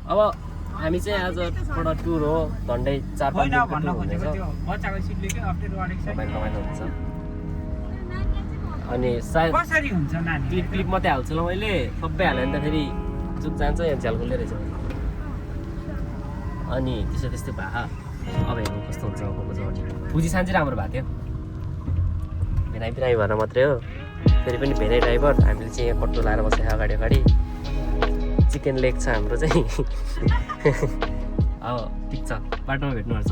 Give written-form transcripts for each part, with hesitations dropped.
अब हामी चाहिँ आजबाट टुर हो झन्डै 4-5 दिनको टुर हुनेछ रमाइलो हुन्छ अनि सायद क्लिप मात्रै हाल्छु ल मैले सबै हाल्यो भने त फेरि चुक जान्छ यहाँ झ्याल खुल्दै रहेछ अनि त्यस्तै भए अब हेर्नु कस्तो हुन्छ फुजी सान चाहिँ राम्रो भएको थियो भेनाइ भएर मात्रै हो फेरि पनि भेनाइ ड्राइभर हामीले चाहिँ यहाँ कट्टो लाएर बसेको अगाडि चिकन लेग छ हाम्रो चाहिँ अब ठिक छ बाटोमा भेट्नुपर्छ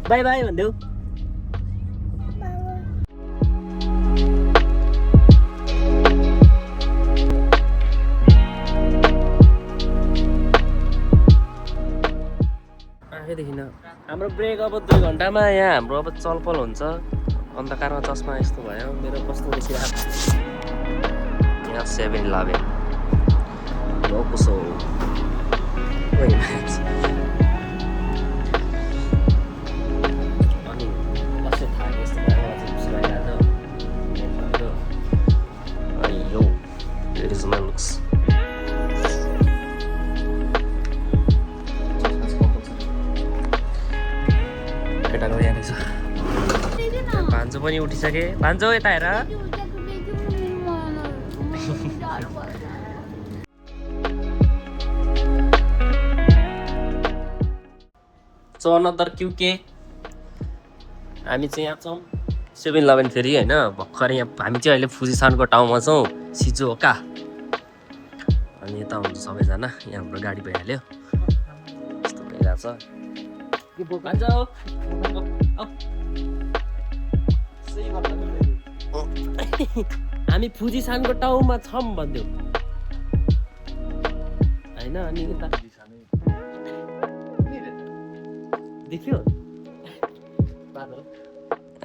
बाई बाई भनिदेऊ आएदेखि हाम्रो ब्रेक अब 2 घन्टामा यहाँ हाम्रो अब चलपल हुन्छ अन्धकारमा चस्मा यस्तो भयो मेरो कस्तो बसिरहेको यहाँ 7-Eleven लोकोसो अनि कसै थाहा यस्तो भयो अनि यो it is my looks केटाको यहाँ रहेछ भान्जो पनि उठिसके भान्जो यता हेर अनदर क्युके हामी चाहिँ यहाँ छौँ 7-Eleven फेरि होइन भर्खर यहाँ हामी चाहिँ अहिले फुजिसानको टाउनमा छौँ सिजुओका अनि यता हुन्छ सबैजना यहाँ हाम्रो गाडी भइहाल्यो यस्तो भइरहेछ हामी फुजिसानको टाउमा छौँ भन्थ्यौँ होइन अनि यता देख्यो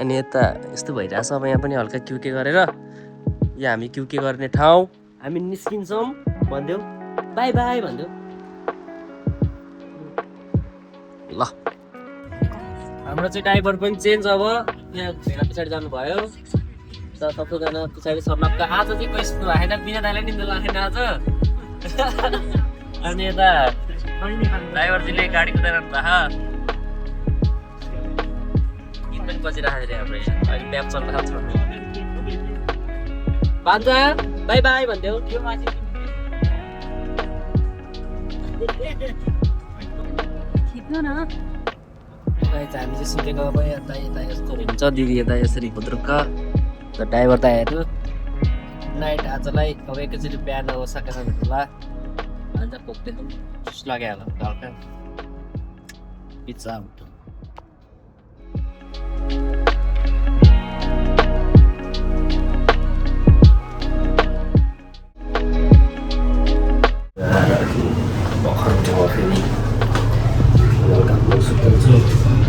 अनि यता यस्तो भइरहेछ अब यहाँ पनि हल्का क्युके गरेर यहाँ हामी क्युके गर्ने ठाउँ हामी निस्किन्छौँ भन्थ्यौँ बाई बाई भन्थ्यौँ ल हाम्रो चाहिँ ड्राइभर पनि चेन्ज अब यहाँ भेला पछाडि जानुभयो सबैजना पछाडि सर्नक्क आज चाहिँ कोही यस्तो आएन बिना दाइलाई निन्दा लाग्दैन आज अनि यता ड्राइभरजीले गाडी कुदाइरहनु भएको पनि बजिरहेको थियो हाम्रो अहिले म्याप चल्न थाल्छ बाजा बाई बाई भन्थ्यौ खिच्नु न हामी चाहिँ सुतेको अब यता यस्तो हुन्छ दिदी यता यसरी भुद्रुक्क ड्राइभर त हेर्नु नाइट आजलाई अब एकैचोटि बिहान ओसाका भेट्नुला अन्त पोक्दै लाग्यो होला हल्का पिज्जा हुन्छ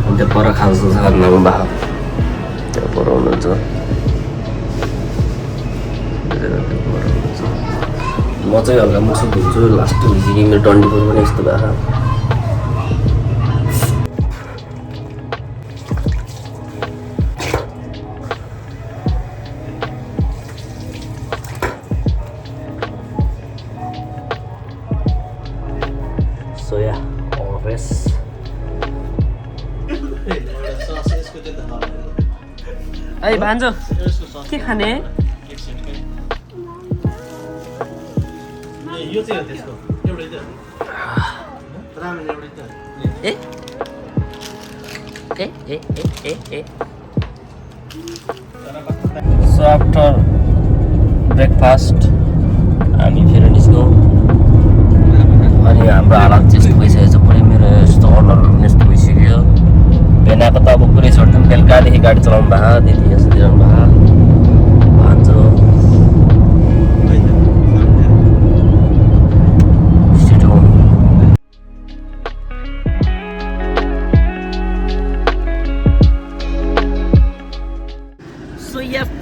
अन्त पर खान्छ नगो भएको त्यो पर हुनुहुन्छ म चाहिँ हल्का मुसु धुन्छु लास्ट हिजो मेरो डन्डीपुर पनि यस्तो भएको सोया ऑफिस ऐ भान्जो के खाने यो चाहिँ हो त्यसको एउटै त रामेन एउटै त ए सो आफ्टर ब्रेकफास्ट हामी फेरि निस्क्यौँ अनि हाम्रो हालत चाहिँ यस्तो भइसकेको छ पुरै मेरो यस्तो अनुहार यस्तो भइसक्यो भेनाको त अब पुरै छोड्थ्यौँ बेलुकादेखि गाडी चलाउनु भएको दिदी यस्तो दिइरहनु भएको भान्जो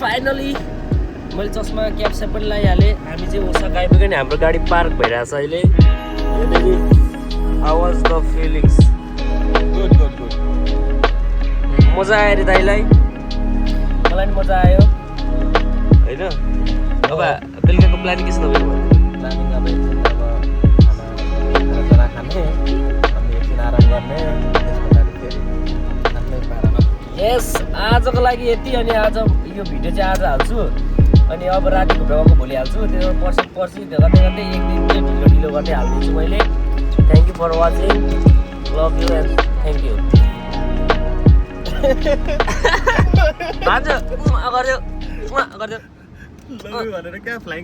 फाइनली मैले चस्मा क्याप्सा पनि लगाइहालेँ हामी चाहिँ ओसाका आइपुग्यो नि हाम्रो गाडी पार्क भइरहेछ अहिले how was the feelings good good good मजा आयो अरे दाइलाई मलाई नि मजा आयो होइन अब बेलुकाको प्लानिङ के छ तपाईँको प्लानिङ अब खाना खाना खाने आजको लागि यति अनि आज यो भिडियो चाहिँ आज हाल्छु अनि अब रातिको भ्लगको भोलि हाल्छु त्यसमा पर्सि गर्दै गर्दै एक दिन चाहिँ ढिलो गर्दै हालिदिन्छु मैले thank you for watching love you and thank you गरिदियो भनेर क्या फ्लाइङ